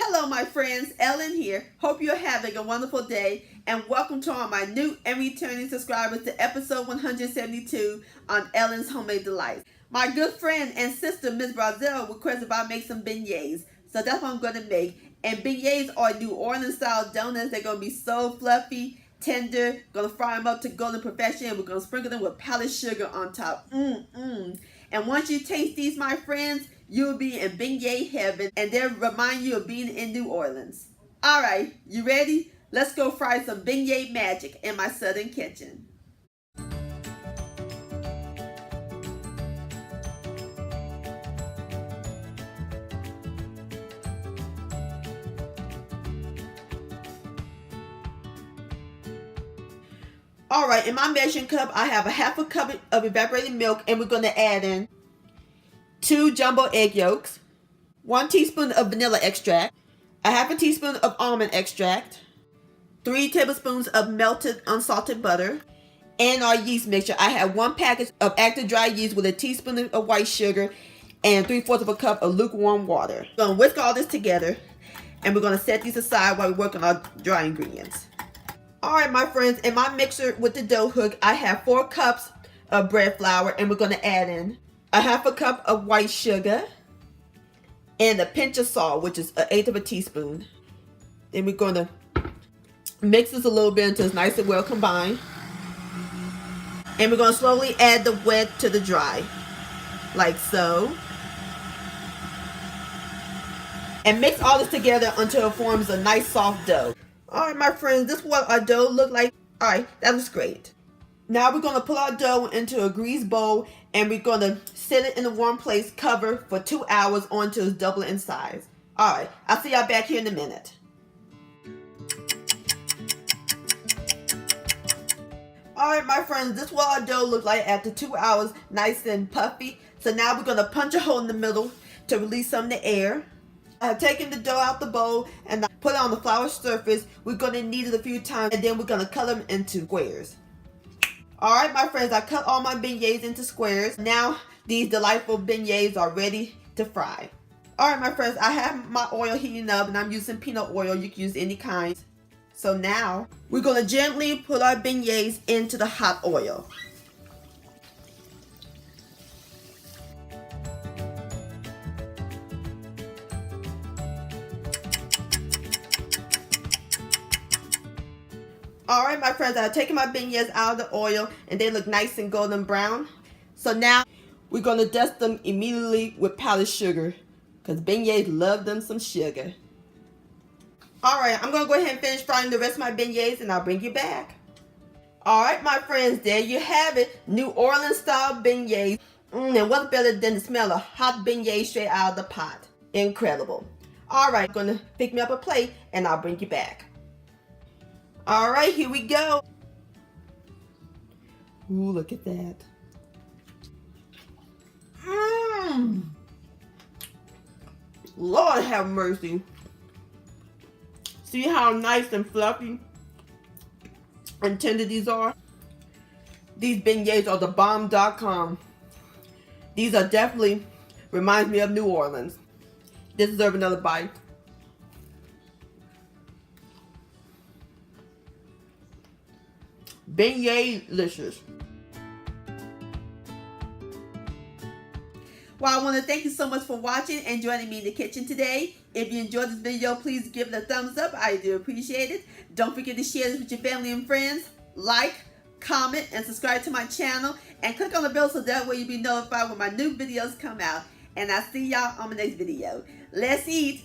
Hello my friends, Ellen here. Hope you're having a wonderful day and welcome to all my new and returning subscribers to episode 172 on Ellen's Homemade Delights. My good friend and sister Miss Brazil requested if I make some beignets, so that's what I'm going to make. And beignets are New Orleans style donuts. They're going to be so fluffy, tender. Going to fry them up to golden perfection and we're going to sprinkle them with powdered sugar on top. And once you taste these, my friends, you'll be in Beignet Heaven, and they'll remind you of being in New Orleans. All right, you ready? Let's go fry some beignet magic in my southern kitchen. All right, in my measuring cup, I have a half a cup of evaporated milk, and we're going to add in 2 jumbo egg yolks, 1 teaspoon of vanilla extract, a half a teaspoon of almond extract, 3 tablespoons of melted unsalted butter, and our yeast mixture. I have 1 package of active dry yeast with a teaspoon of white sugar and 3/4 of a cup of lukewarm water. We're going to whisk all this together, and we're going to set these aside while we work on our dry ingredients. All right, my friends, in my mixer with the dough hook, I have 4 cups of bread flour, and we're going to add in a half a cup of white sugar and a pinch of salt, which is 1/8 of a teaspoon. Then we're going to mix this a little bit until it's nice and well combined. And we're going to slowly add the wet to the dry, like so. And mix all this together until it forms a nice soft dough. All right, my friends, this is what our dough look like. All right, that looks great. Now we're going to pull our dough into a greased bowl, and we're going to set it in a warm place, cover for 2 hours until it's double in size. All right, I'll see y'all back here in a minute. All right, my friends, this is what our dough looks like after 2 hours, nice and puffy. So now we're going to punch a hole in the middle to release some of the air. I have taken the dough out the bowl and I put it on the flour surface. We're going to knead it a few times, and then we're going to cut them into squares. All right, my friends, I cut all my beignets into squares. Now these delightful beignets are ready to fry. All right, my friends, I have my oil heating up, and I'm using peanut oil. You can use any kind. So now we're going to gently put our beignets into the hot oil. All right, my friends, I've taken my beignets out of the oil, and they look nice and golden brown. So now we're going to dust them immediately with powdered sugar, because beignets love them some sugar. All right, I'm going to go ahead and finish frying the rest of my beignets, and I'll bring you back. All right, my friends, there you have it. New Orleans style beignets. And what's better than the smell of hot beignets straight out of the pot? Incredible. All right, I'm going to pick me up a plate, and I'll bring you back. All right, here we go. Ooh, look at that. Lord have mercy. See how nice and fluffy and tender these are? These beignets are the bomb.com. These are definitely, reminds me of New Orleans. They deserve another bite. Beignet-licious. Well, I want to thank you so much for watching and joining me in the kitchen today. If you enjoyed this video, please give it a thumbs up. I do appreciate it. Don't forget to share this with your family and friends. Like, comment, and subscribe to my channel. And click on the bell so that way you'll be notified when my new videos come out. And I'll see y'all on the next video. Let's eat.